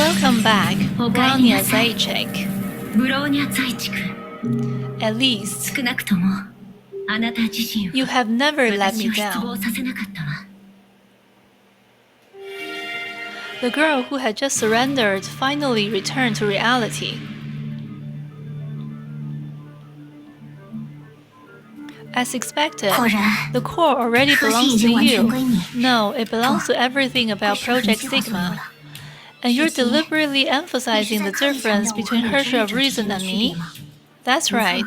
Welcome back, Bronya Zajczyk. At least, you have never let me down. The girl who had just surrendered finally returned to reality. As expected, the core already belongs to you. No, it belongs to everything about Project Sigma. And you're deliberately emphasizing the difference between Herrscher of Reason and me? That's right.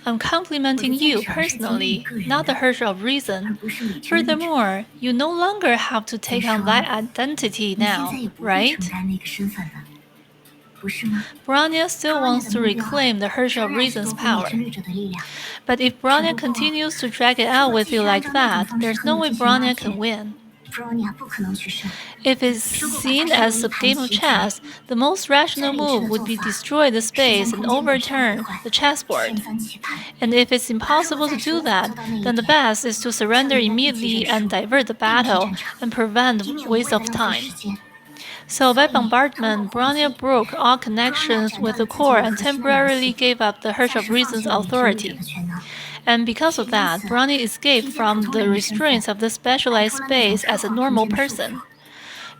I'm complimenting you personally, not the Herrscher of Reason. Furthermore, you no longer have to take on that identity now, right? Bronya still wants to reclaim the Herrscher of Reason's power. But if Bronya continues to drag it out with you like that, there's no way Bronya can win. If it's seen as a game of chess, the most rational move would be destroy the space and overturn the chessboard. And if it's impossible to do that, then the best is to surrender immediately and divert the battle and prevent waste of time. So by bombardment, Bronya broke all connections with the core and temporarily gave up the Herrscher of Reason's authority. And because of that, Bronya escaped from the restraints of the specialized space as a normal person.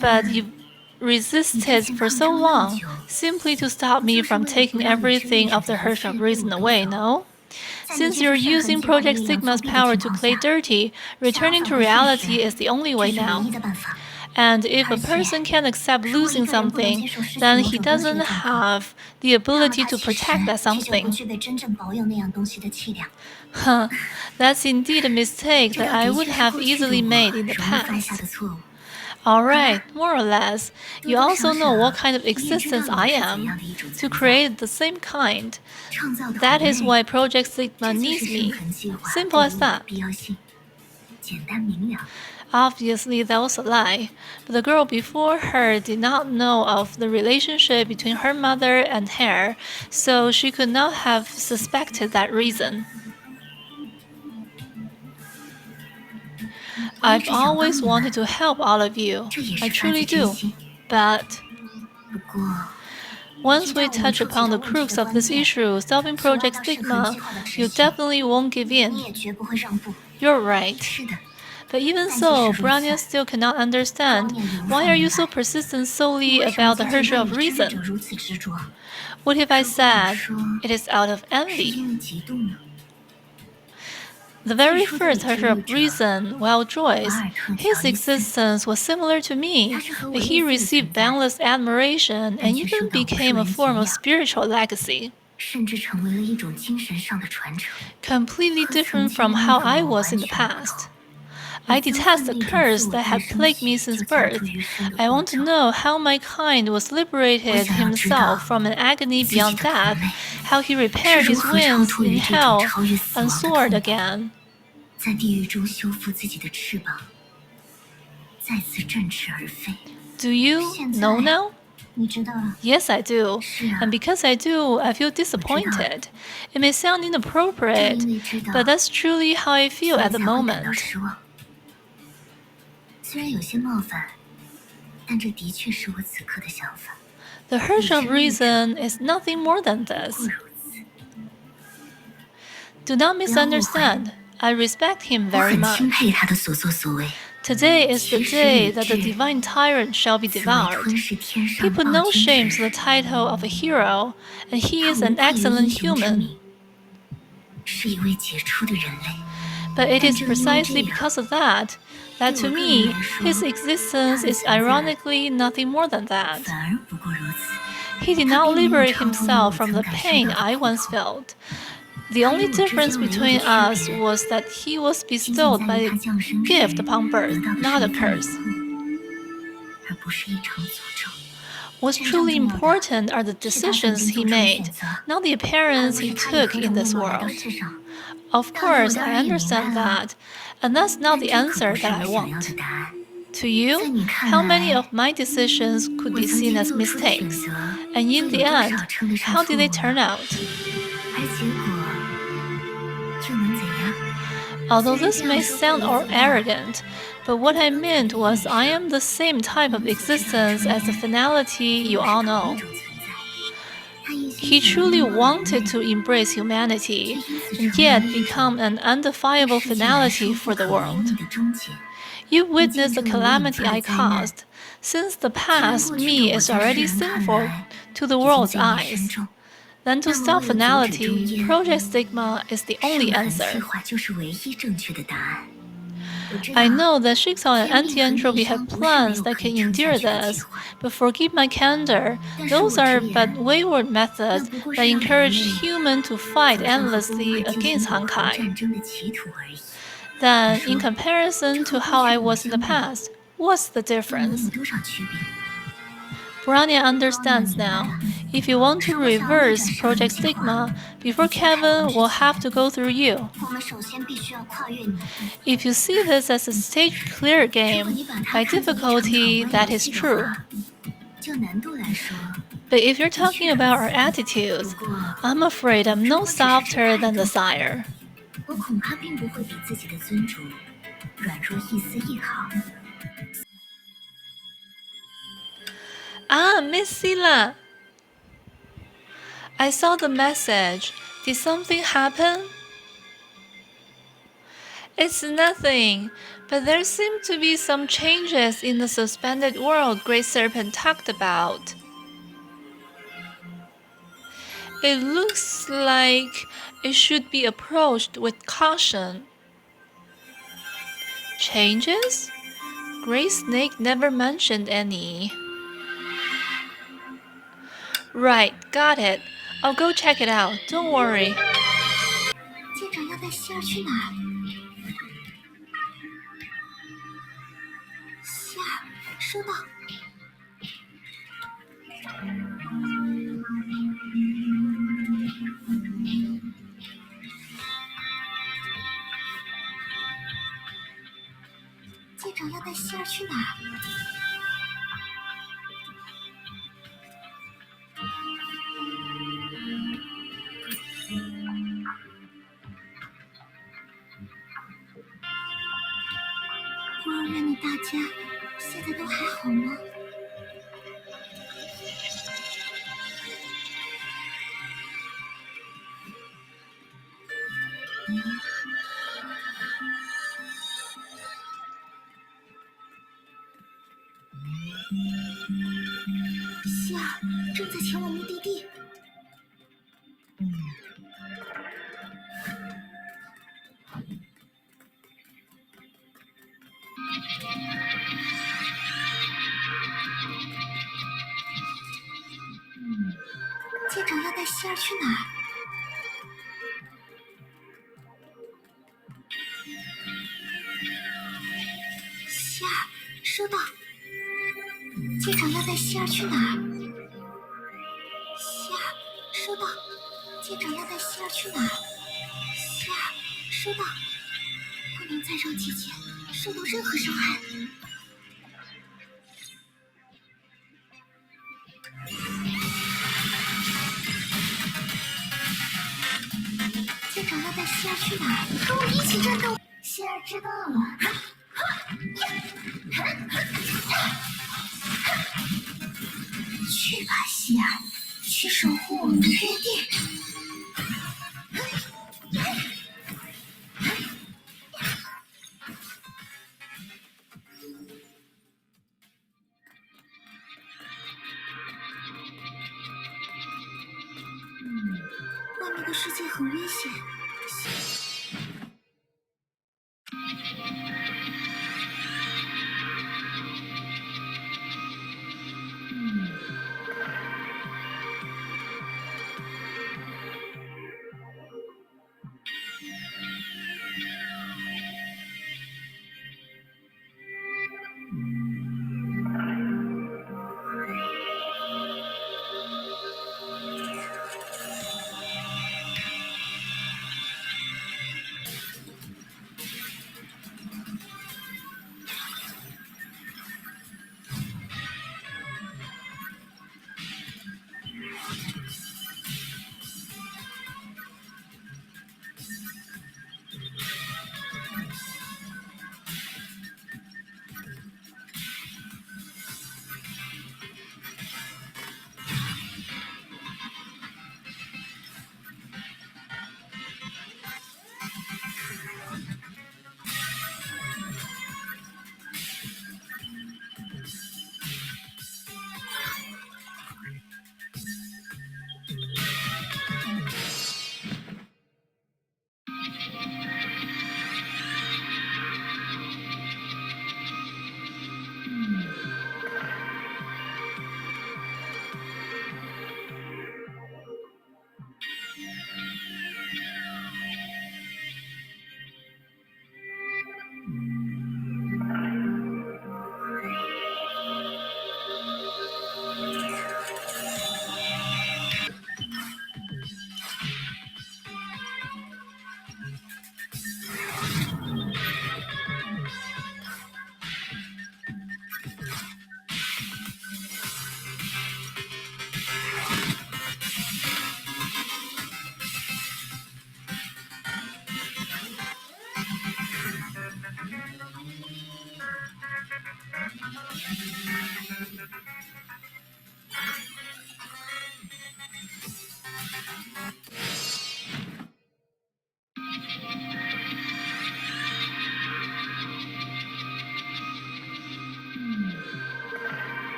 But you resisted for so long, simply to stop me from taking everything of the Herrscher of Reason away, no? Since you're using Project Sigma's power to play dirty, returning to reality is the only way now. And if a person can't accept losing something, then he doesn't have the ability to protect that something. Huh, that's indeed a mistake that I would have easily made in the past. Alright, more or less, you also know what kind of existence I am, to create the same kind. That is why Project Sigma needs me. Simple as that. Obviously, that was a lie, but the girl before her did not know of the relationship between her mother and her, so she could not have suspected that reason. I've always wanted to help all of you. I truly do. But once we touch upon the crux of this issue, solving Project Sigma, you definitely won't give in. You're right. But even so, Bronya still cannot understand. Why are you so persistent solely about the Herrscher of Reason? What if I said it is out of envy? The very first Herrscher of Reason, while Joyce, his existence was similar to me, but he received boundless admiration and even became a form of spiritual legacy. Completely different from how I was in the past. I detest the curse that had plagued me since birth. I want to know how my kind was liberated himself from an agony beyond death, how he repaired his wounds in hell and soared again. Do you know now? Yes, I do. And because I do, I feel disappointed. It may sound inappropriate, but that's truly how I feel at the moment. The Herrscher of Reason is nothing more than this. Do not misunderstand. I respect him very much. Today is the day that the divine tyrant shall be devoured. He put no shame to the title of a hero, and he is an excellent human. But it is precisely because of that to me, his existence is ironically nothing more than that. He did not liberate himself from the pain I once felt. The only difference between us was that he was bestowed by a gift upon birth, not a curse. What's truly important are the decisions he made, not the appearance he took in this world. Of course, I understand that, and that's not the answer that I want. To you, how many of my decisions could be seen as mistakes? And in the end, how did they turn out? Although this may sound arrogant, but what I meant was I am the same type of existence as the finality you all know. He truly wanted to embrace humanity, and yet become an undefinable finality for the world. You witnessed the calamity I caused, since the past me is already sinful to the world's eyes. Then to stop finality, Project Stigma is the only answer. I know that Jigsaw and Anti-Entropy have plans that can endure this, but forgive my candor, those are but wayward methods that encourage humans to fight endlessly against Honkai. Then, in comparison to how I was in the past, what's the difference? Brania understands now. If you want to reverse Project Stigma, before Kevin will have to go through you. If you see this as a stage clear game, by difficulty that is true. But if you're talking about our attitudes, I'm afraid I'm no softer than the sire. Ah, Miss Sila! I saw the message. Did something happen? It's nothing, but there seem to be some changes in the suspended world Great Serpent talked about. It looks like it should be approached with caution. Changes? Great Snake never mentioned any. Right, got it. I'll go check it out, don't worry. 舰长要带希儿去哪儿？希儿，收到。舰长要带希儿去哪儿？孤儿院的大家现在都还好吗？希儿正在前往目的地。舰长要带希儿去哪儿？希儿，收到。舰长要带希儿去哪儿？希儿，收到。舰长要带希儿去哪儿？希儿，收到。不能再让姐姐受到任何伤害。舰长要带希儿去哪儿？跟我一起战斗。希儿知道了。去吧，希儿，去守护我们的约定。外面的世界很危险。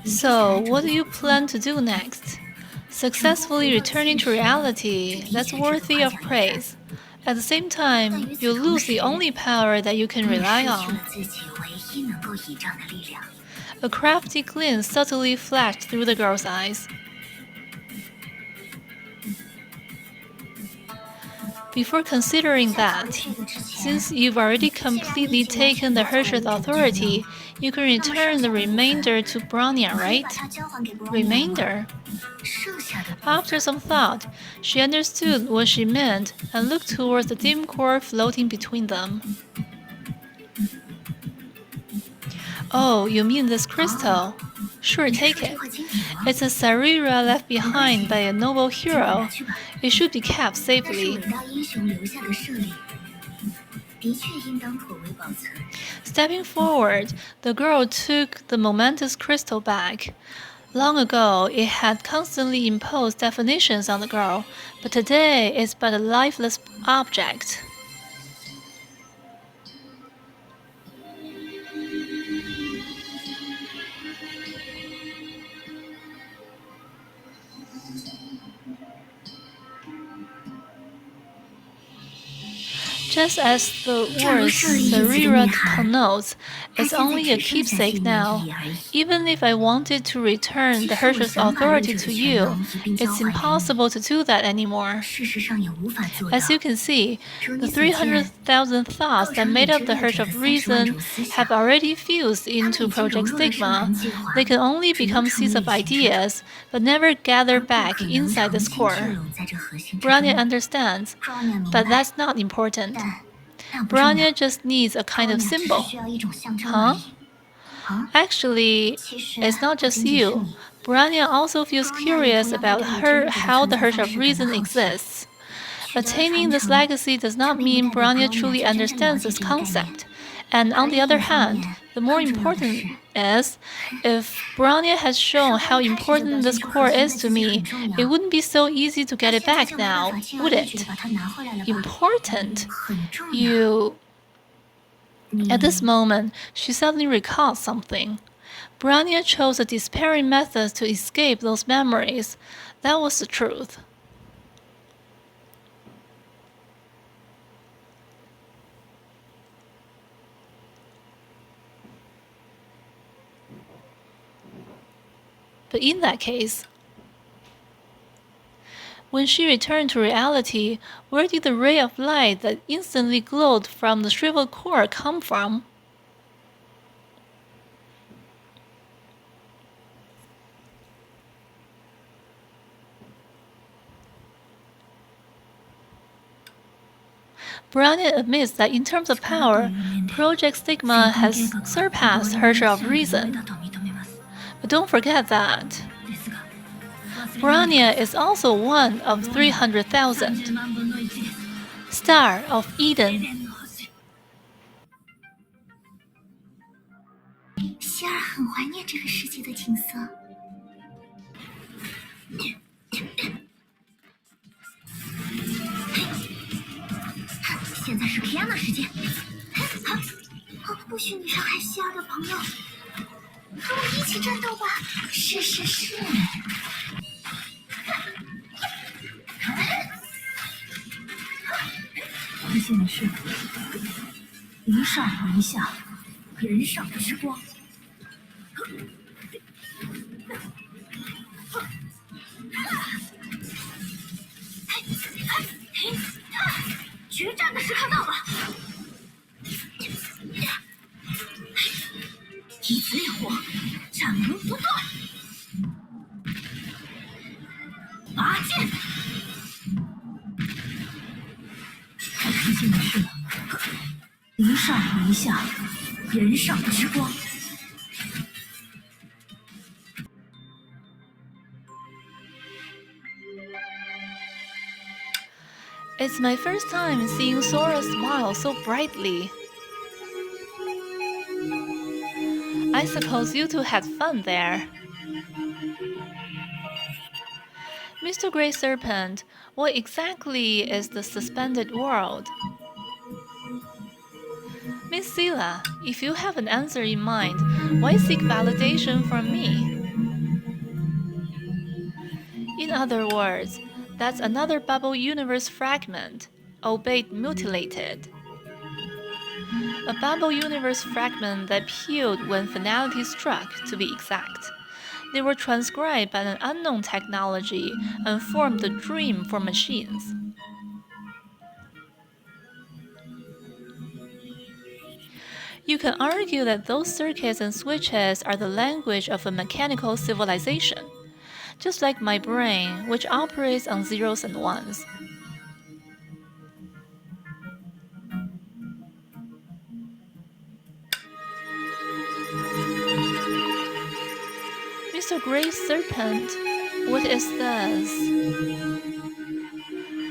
So, what do you plan to do next? Successfully returning to reality, that's worthy of praise. At the same time, you lose the only power that you can rely on. A crafty glint subtly flashed through the girl's eyes. Before considering that, since you've already completely taken the Hershey's authority, you can return the remainder to Bronya, right? Remainder? After some thought, she understood what she meant and looked towards the dim core floating between them. Oh, you mean this crystal? Sure, take it. It's a Sarira left behind by a noble hero. It should be kept safely. Stepping forward, the girl took the momentous crystal back. Long ago, it had constantly imposed definitions on the girl, but today it's but a lifeless object. Just as the word Sarira connotes, it's only a keepsake now. Even if I wanted to return the Hershey's authority to you, it's impossible to do that anymore. As you can see, the 300,000 thoughts that made up the Hershey of Reason have already fused into Project Stigma. They can only become seeds of ideas, but never gather back inside this core. Bronya understands, but that's not important. Bronya just needs a kind of symbol. Huh? Actually, it's not just you. Bronya also feels curious about how the Hershey of Reason exists. Attaining this legacy does not mean Bronya truly understands this concept. And on the other hand, the more important is, if Bronya has shown how important this core is to me, it wouldn't be so easy to get it back now, would it? Important? You... At this moment, she suddenly recalled something. Bronya chose a despairing method to escape those memories. That was the truth. But in that case, when she returned to reality, where did the ray of light that instantly glowed from the shriveled core come from? Bronya admits that in terms of power, Project Stigma has surpassed Hershey of Reason. But don't forget that Bronya is also one of 300,000. Star of Eden. 希儿很怀念这个世界的景色。一样的时间。不许你伤害希尔的朋友，和我一起战斗吧！是。出现的是零上零下，人上之光。决战的时刻到了！以此烈火，战无不断。拔剑！出现的是零上零下，人上之光。It's my first time seeing Sora smile so brightly. I suppose you two had fun there. Mr. Grey Serpent, what exactly is the suspended world? Miss Sela, if you have an answer in mind, why seek validation from me? In other words, that's another bubble universe fragment, albeit mutilated. A bubble universe fragment that peeled when finality struck, to be exact. They were transcribed by an unknown technology and formed the dream for machines. You can argue that those circuits and switches are the language of a mechanical civilization, just like my brain, which operates on zeros and ones. Mr. Grey Serpent, what is this?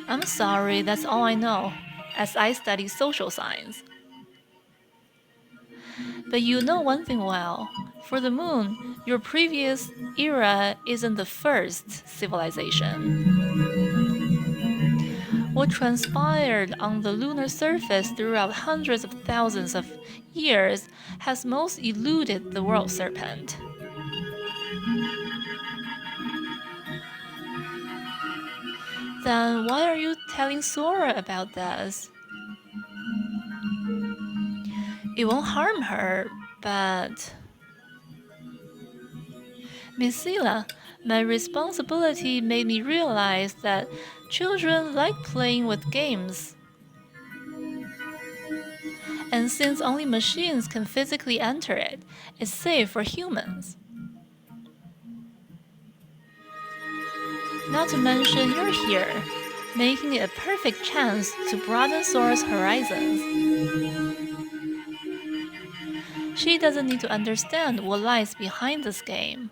I'm sorry, that's all I know, as I study social science. But you know one thing well. For the moon, your previous era isn't the first civilization. What transpired on the lunar surface throughout hundreds of thousands of years has most eluded the world serpent. Then why are you telling Sora about this? It won't harm her, but... Miss Sela, my responsibility made me realize that children like playing with games. And since only machines can physically enter it, it's safe for humans. Not to mention you're here, making it a perfect chance to broaden Sora's horizons. She doesn't need to understand what lies behind this game.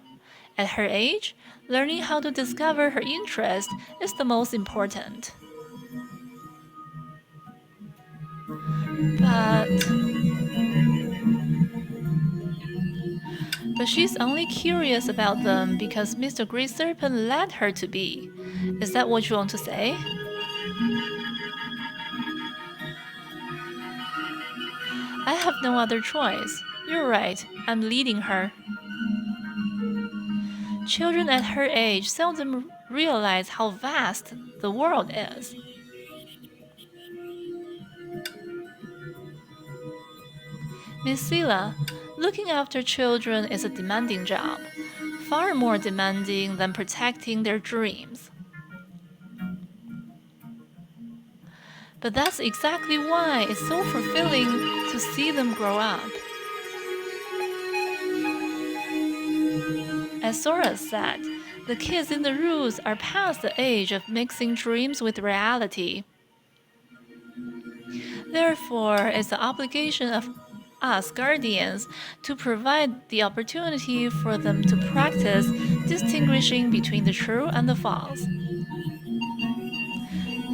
At her age, learning how to discover her interest is the most important. But she's only curious about them because Mr. Grey Serpent led her to be. Is that what you want to say? I have no other choice. You're right, I'm leading her. Children at her age seldom realize how vast the world is. Miss Sela, looking after children is a demanding job, far more demanding than protecting their dreams. But that's exactly why it's so fulfilling to see them grow up. As Sora said, the kids in the roots are past the age of mixing dreams with reality. Therefore, it's the obligation of us guardians to provide the opportunity for them to practice distinguishing between the true and the false.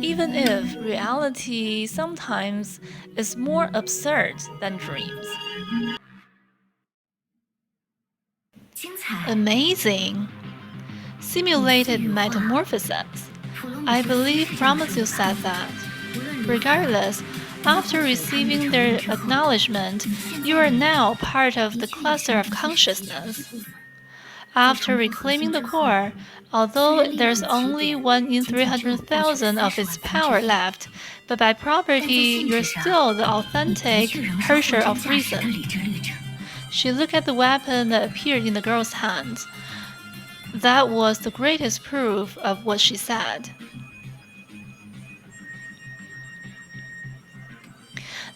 Even if reality sometimes is more absurd than dreams. Amazing! Simulated metamorphosis. I believe Promiscu said that. Regardless, After receiving their acknowledgement, you are now part of the cluster of consciousness. After reclaiming the core, although there's only 1 in 300,000 of its power left, but by property, you're still the authentic Herrscher of reason. She looked at the weapon that appeared in the girl's hands. That was the greatest proof of what she said.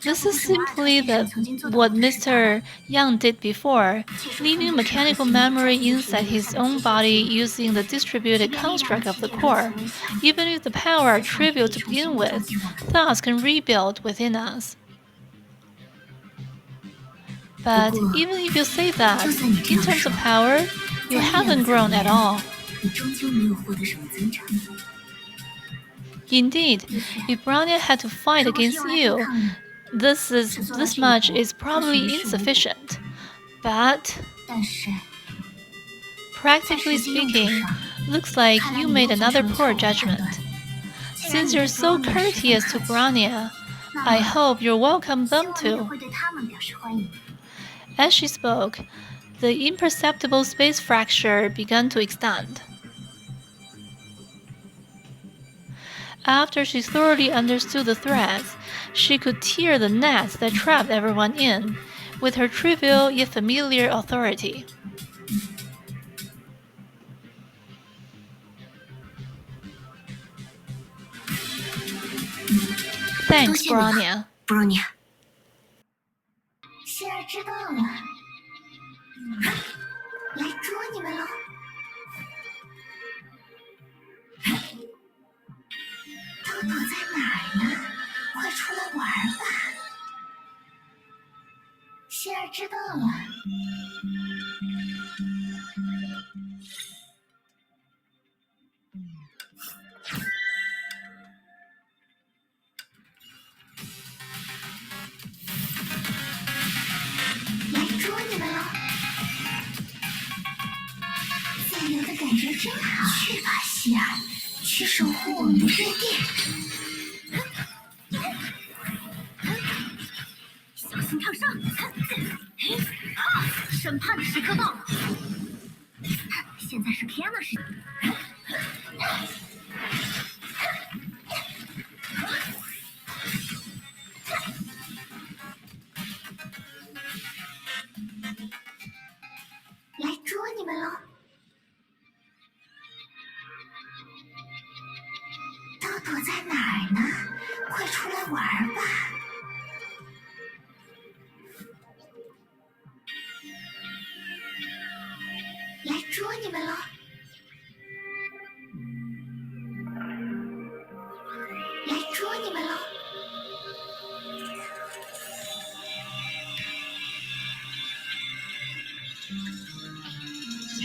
This is simply what Mr. Yang did before, leaving mechanical memory inside his own body using the distributed construct of the core. Even if the power are trivial to begin with, thoughts can rebuild within us. But even if you say that, in terms of power, you haven't grown at all. Indeed, if Bronya had to fight against you, this much is probably insufficient. But practically speaking, looks like you made another poor judgment. Since you're so courteous to Bronya, I hope you'll welcome them too. As she spoke, the imperceptible space fracture began to extend. After she thoroughly understood the threats, she could tear the nets that trapped everyone in, with her trivial yet familiar authority. Thanks, Bronya. 希儿知道了，来捉你们了。都躲在哪儿呢？快出来玩吧！希儿知道了。来捉你们了！自由的感觉真好。去吧，希儿，去守护我们的约定。小心跳上！审判的时刻到了。现在是 Kiana 的时间。来捉你们了！都躲在哪儿呢？快出来玩吧！来捉你们了！来捉你们了！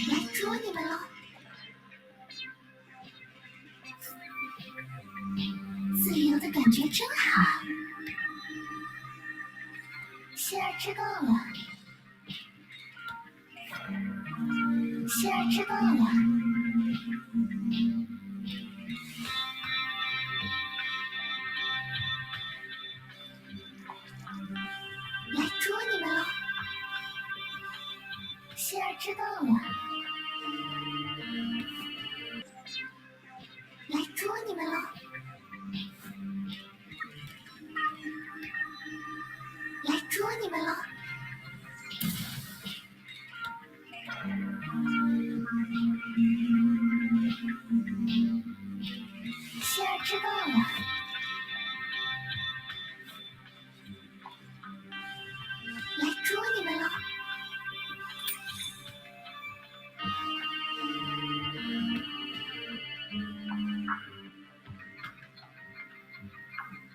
来捉你们了！自由的感觉真好。希儿知道了。希儿知道了。来捉你们了。希儿知道了。来捉你们了。来捉你们了。希儿知道了。来捉你们了。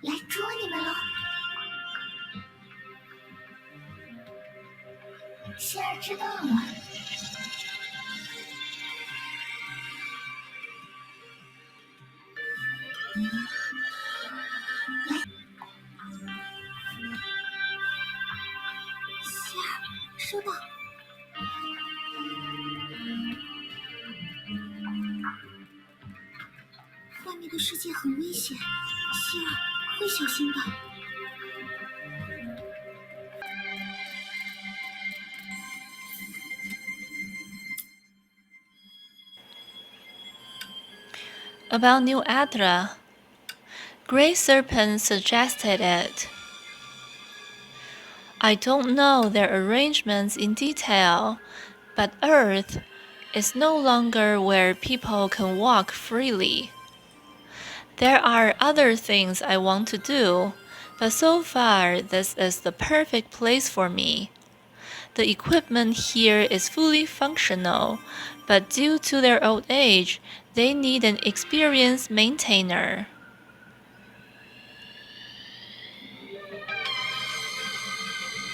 来捉你们了。希儿知道了。希儿，收到。外面的世界很危险，希儿会小心的。About New Adra, Grey Serpent suggested it. I don't know their arrangements in detail, but Earth is no longer where people can walk freely. There are other things I want to do, but so far this is the perfect place for me. The equipment here is fully functional, but due to their old age, they need an experienced maintainer.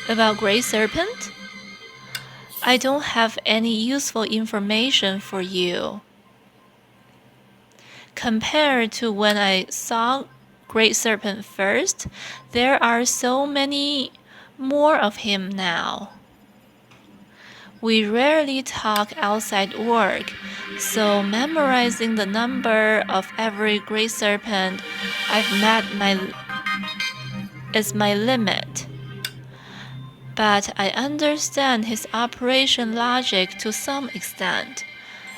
About Grey Serpent? I don't have any useful information for you. Compared to when I saw Great Serpent first, there are so many more of him now. We rarely talk outside work, so memorizing the number of every Great Serpent I've met is my limit. But I understand his operation logic to some extent.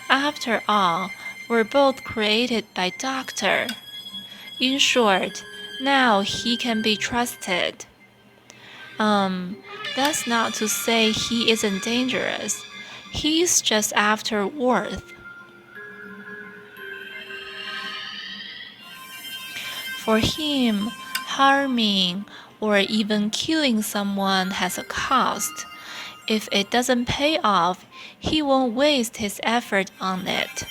After all, we're both created by Doctor. In short, now he can be trusted. That's not to say he isn't dangerous. He's just after worth. For him, harming or even killing someone has a cost. If it doesn't pay off, he won't waste his effort on it.